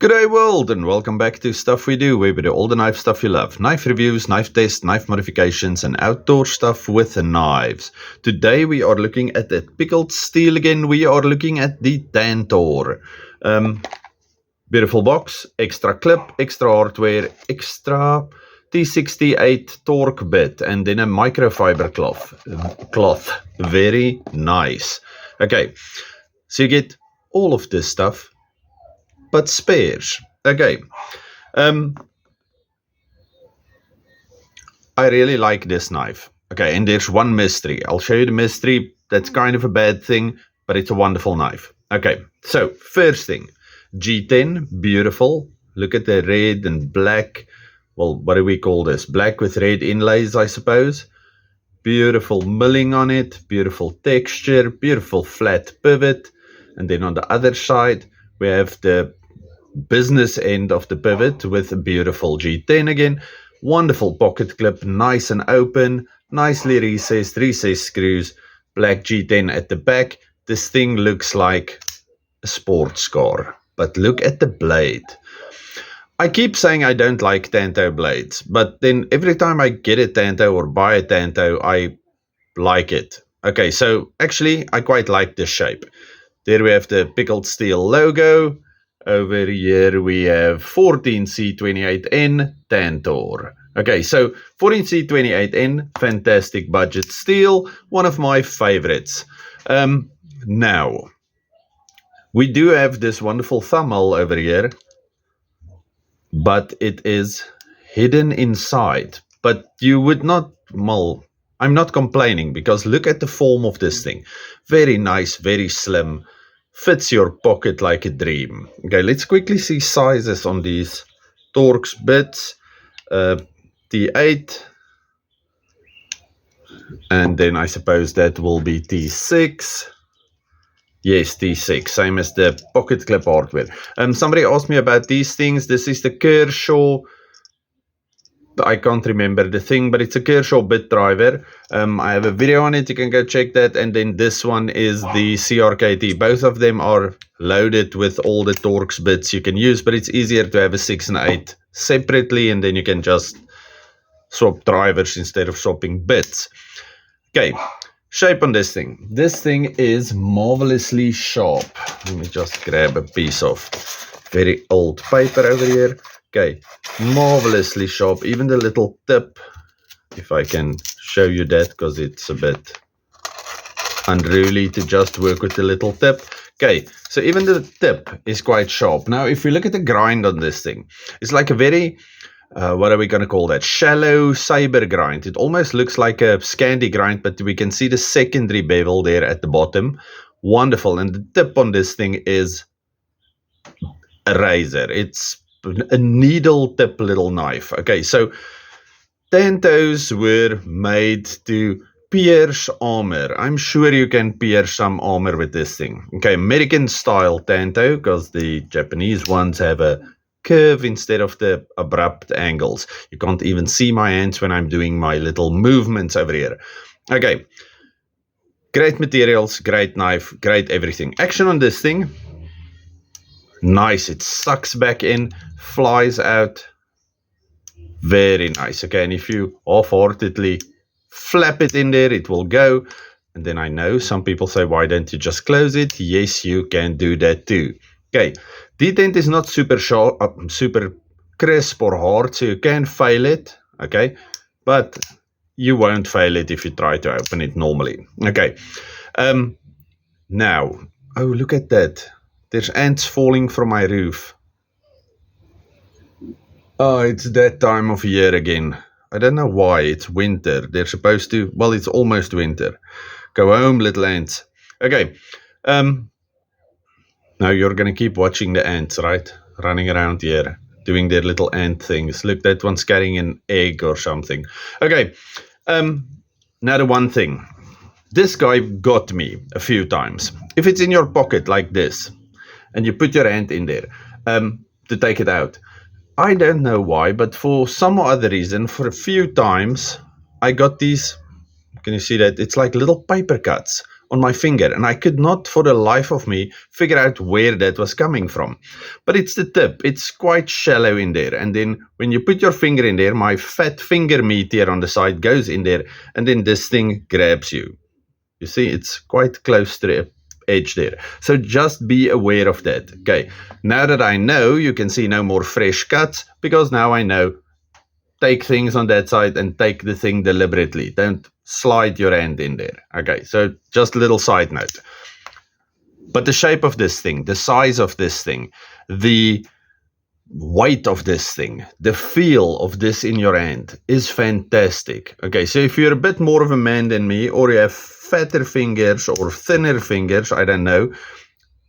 G'day world and welcome back to Stuff We Do, where we do all the knife stuff you love. Knife reviews, knife tests, knife modifications and outdoor stuff with knives. Today we are looking at the pickled steel again. We are looking at the Tantor. Beautiful box, extra clip, extra hardware, extra T68 torque bit and then a microfiber cloth. Very nice. Okay, so you get all of this stuff but spares. Okay. I really like this knife. Okay, and there's one mystery. I'll show you the mystery. That's kind of a bad thing, but it's a wonderful knife. Okay, so first thing, G10, beautiful. Look at the red and black. Well, what do we call this? Black with red inlays, I suppose. Beautiful milling on it, beautiful texture, beautiful flat pivot. And then on the other side, we have the business end of the pivot with a beautiful G10 again. Wonderful pocket clip, nice and open, nicely recessed screws, black G10 at the back. This thing looks like a sports car, but look at the blade. I keep saying I don't like Tanto blades, but then every time I get a Tanto or buy a Tanto, I like it. Okay, so actually I quite like this shape. There we have the pickled steel logo. Over here we have 14C28N Tantor. Okay, so 14C28N, fantastic budget steel, one of my favorites. Now, we do have this wonderful thumbnail over here, but it is hidden inside. But you would not, well, I'm not complaining because look at the form of this thing. Very nice, very slim. Fits your pocket like a dream. Okay, let's quickly see sizes on these Torx bits. T8. And then I suppose that will be T6. Yes, T6, same as the pocket clip hardware. Somebody asked me about these things. This is the Kershaw. I can't remember the thing, but it's a Kershaw bit driver. I have a video on it. You can go check that. And then this one is the CRKT. Both of them are loaded with all the Torx bits you can use, but it's easier to have a 6 and 8 separately, and then you can just swap drivers instead of swapping bits. Okay, shape on this thing. This thing is marvelously sharp. Let me just grab a piece of very old paper over here. Okay, marvelously sharp, even the little tip, if I can show you that, because it's a bit unruly to just work with the little tip. Okay, so even the tip is quite sharp. Now, if we look at the grind on this thing, it's like a very, what are we going to call that? Shallow saber grind. It almost looks like a Scandi grind, but we can see the secondary bevel there at the bottom. Wonderful, and the tip on this thing is a razor. It's a needle tip little knife. Okay, so Tantos were made to pierce armor. I'm sure you can pierce some armor with this thing. Okay, American style Tanto, because the Japanese ones have a curve instead of the abrupt angles. You can't even see my hands when I'm doing my little movements over here. Okay, great materials, great knife, great everything. Action on this thing. Nice, it sucks back in, flies out. Very nice. Okay, and if you half-heartedly flap it in there, it will go. And then I know some people say, why don't you just close it? Yes, you can do that too. Okay, detent is not super sharp, super crisp or hard, so you can fail it. Okay, but you won't fail it if you try to open it normally. Okay, now, oh, look at that. There's ants falling from my roof. Oh, it's that time of year again. I don't know why. It's winter. They're supposed to, well, it's almost winter. Go home, little ants. Okay. Now you're going to keep watching the ants, right? Running around here, doing their little ant things. Look, that one's carrying an egg or something. Okay. Now the one thing. This guy got me a few times. If it's in your pocket like this, and you put your hand in there to take it out. I don't know why, but for some other reason, for a few times, I got these, can you see that? It's like little paper cuts on my finger, and I could not for the life of me figure out where that was coming from. But it's the tip. It's quite shallow in there, and then when you put your finger in there, my fat finger meat here on the side goes in there, and then this thing grabs you. You see, it's quite close to the edge there. So just be aware of that. Okay, now that I know, you can see no more fresh cuts, because now I know, take things on that side and take the thing deliberately. Don't slide your hand in there. Okay, so just a little side note. But the shape of this thing, the size of this thing, the weight of this thing, the feel of this in your hand is fantastic. Okay, so if you're a bit more of a man than me, or you have fatter fingers or thinner fingers, I don't know,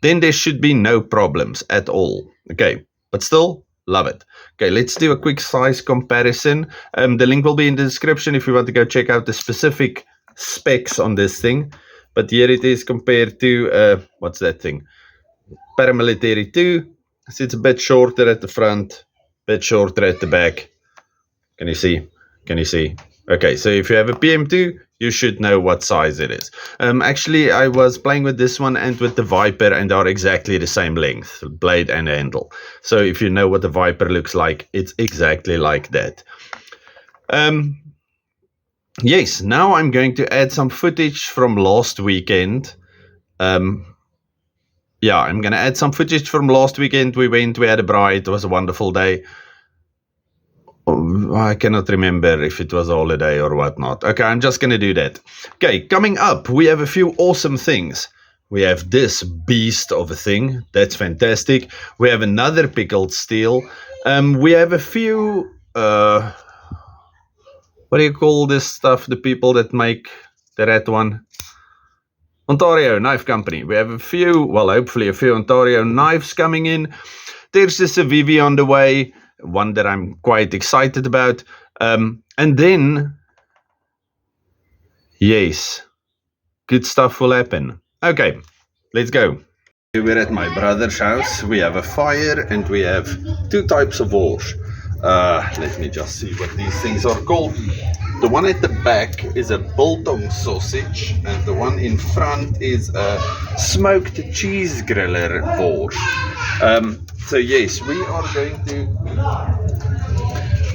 then there should be no problems at all. Okay, but still, love it. Okay, let's do a quick size comparison. The link will be in the description if you want to go check out the specific specs on this thing. But here it is compared to, what's that thing? Paramilitary 2. So it's a bit shorter at the front, a bit shorter at the back. Can you see? Can you see? Okay, so if you have a PM2, you should know what size it is. Actually, I was playing with this one and with the Viper, and they are exactly the same length, blade and handle. So if you know what the Viper looks like, it's exactly like that. Yes, now I'm going to add some footage from last weekend. Yeah, I'm going to add some footage from last weekend. We had a braai. It was a wonderful day. I cannot remember if it was a holiday or whatnot. Okay, I'm just going to do that. Okay, coming up, we have a few awesome things. We have this beast of a thing. That's fantastic. We have another pickled steel. We have a few... what do you call this stuff? The people that make the red one? Ontario Knife Company. We have a few, well, hopefully a few Ontario knives coming in. There's this Vivi on the way, one that I'm quite excited about. And then, yes, good stuff will happen. Okay, let's go. We're at my brother's house. We have a fire and we have two types of wars. Let me just see what these things are called. The one at the back is a biltong sausage, and the one in front is a smoked cheese griller wors. So yes, we are going to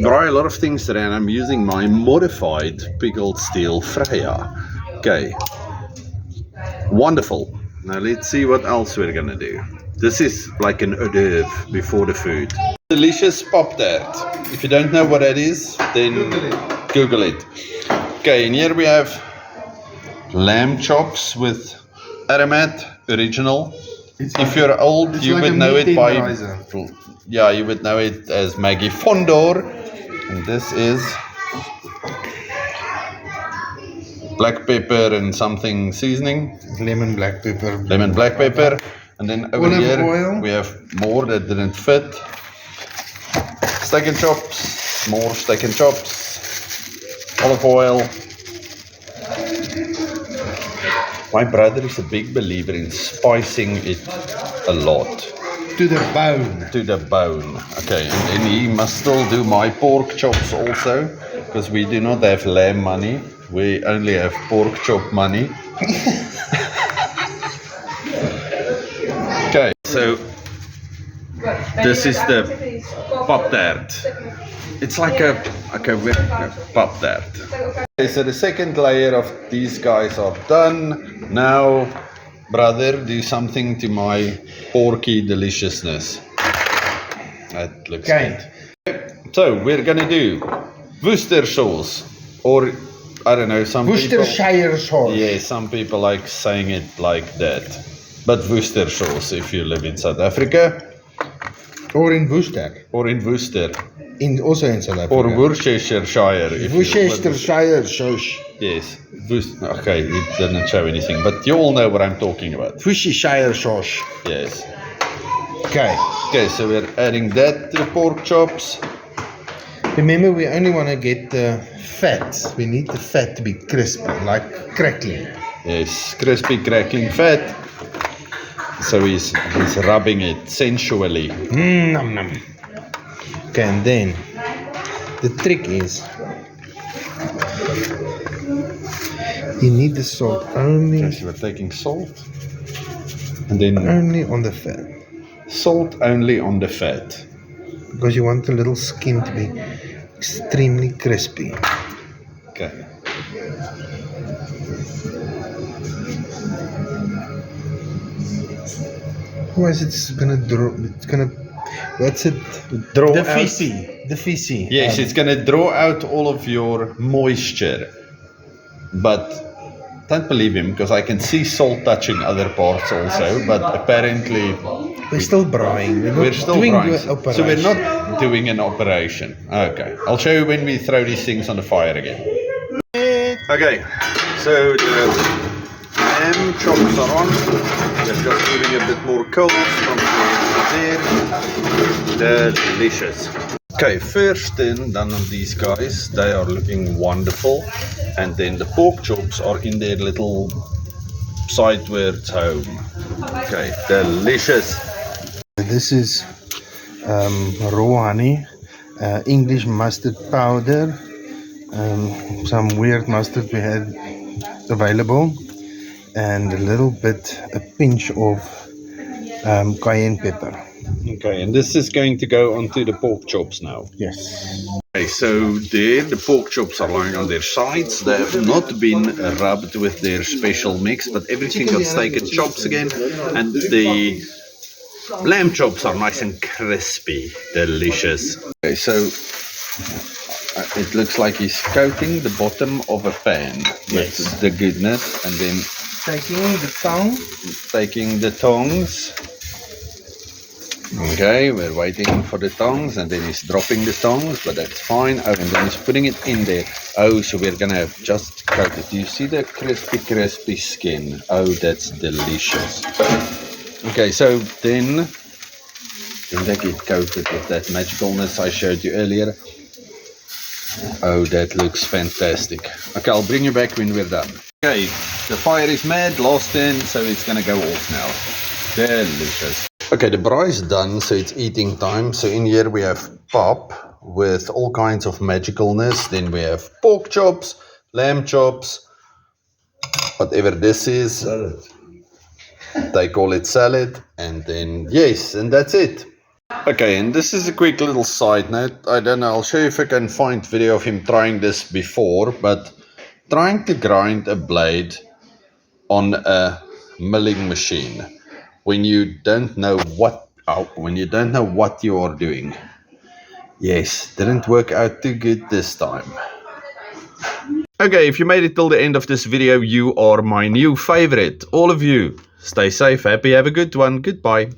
braai a lot of things today, and I'm using my modified pickled steel Freya. Okay, wonderful. Now let's see what else we're gonna do. This is like an hors d'oeuvre before the food. Delicious Pop Tart. If you don't know what that is, then Google it. Okay, and here we have lamb chops with aromat original. If you're old, you would know it by, yeah, you would know it as Maggie Fondor. And this is black pepper and something seasoning. Lemon black pepper. Lemon black pepper. And then over Olive here oil. we have more that didn't fit. Steak and chops, more steak and chops, olive oil. My brother is a big believer in spicing it a lot. To the bone. To the bone. Okay, and then he must still do my pork chops also, because we do not have lamb money. We only have pork chop money. Okay, so this is the Pop Tart. It's like a Pop Tart. Okay, so the second layer of these guys are done. Now, brother, do something to my porky deliciousness. That looks good. So we're gonna do Worcester sauce, or I don't know, some Worcestershire sauce. Yeah, some people like saying it like that. But Worcester sauce if you live in South Africa. Or in Worcester. Or in Worcester. Also in South Africa. Or Worcestershire. Worcestershire sauce. Yes. Okay, it didn't show anything, but you all know what I'm talking about. Worcestershire sauce. Yes. Okay. Okay, so we're adding that to the pork chops. Remember, we only want to get the fat. We need the fat to be crispy, like crackling. Yes, crispy crackling fat. So he's rubbing it sensually. Nom nom. Okay, and then the trick is You need the salt only, Okay, so we're taking salt. And then only on the fat. salt only on the fat. Because you want the little skin to be extremely crispy. Okay. Otherwise it's gonna draw, it's gonna, what's it? Draw The out. fizzy. The fizzy. Yes, it's going to draw out all of your moisture. But don't believe him, because I can see salt touching other parts also. But apparently We're still braaiing. we're still doing frying. the operation. So we're not doing an operation. Okay. I'll show you when we throw these things on the fire again. Okay. So the lamb chops are on. We're just moving a bit more coals from there to there. Delicious. Okay, first then done on these guys. They are looking wonderful. And then the pork chops are in their little sidewards home. Okay, delicious. This is raw honey, English mustard powder, some weird mustard we had available, and a pinch of cayenne pepper. Okay, and this is going to go onto the pork chops now. Yes. Okay, so there the pork chops are lying on their sides. They have not been rubbed with their special mix, but everything got steak and chops again. And the lamb chops are nice and crispy. Delicious. Okay, so it looks like he's coating the bottom of a pan with the goodness, and then taking the tongs. Okay, we're waiting for the tongs, and then he's dropping the tongs, but that's fine. Oh, and then he's putting it in there. Oh, so we're gonna just coat it. Do you see the crispy skin? Oh, that's delicious. Okay, so then they get coated with that magicalness I showed you earlier. Oh, that looks fantastic. Okay, I'll bring you back when we're done. Okay, the fire is mad, last turn, so it's gonna go off now. Delicious. Okay, the braai is done, so it's eating time. So in here we have pap with all kinds of magicalness. Then we have pork chops, lamb chops, whatever this is. Salad. They call it salad. And then, yes, and that's it. Okay, and this is a quick little side note. I don't know, I'll show you if I can find video of him trying this before. But trying to grind a blade on a milling machine when you don't know what you are doing. Yes, didn't work out too good this time. Okay, if you made it till the end of this video, you are my new favorite. All of you, stay safe, happy, have a good one. Goodbye.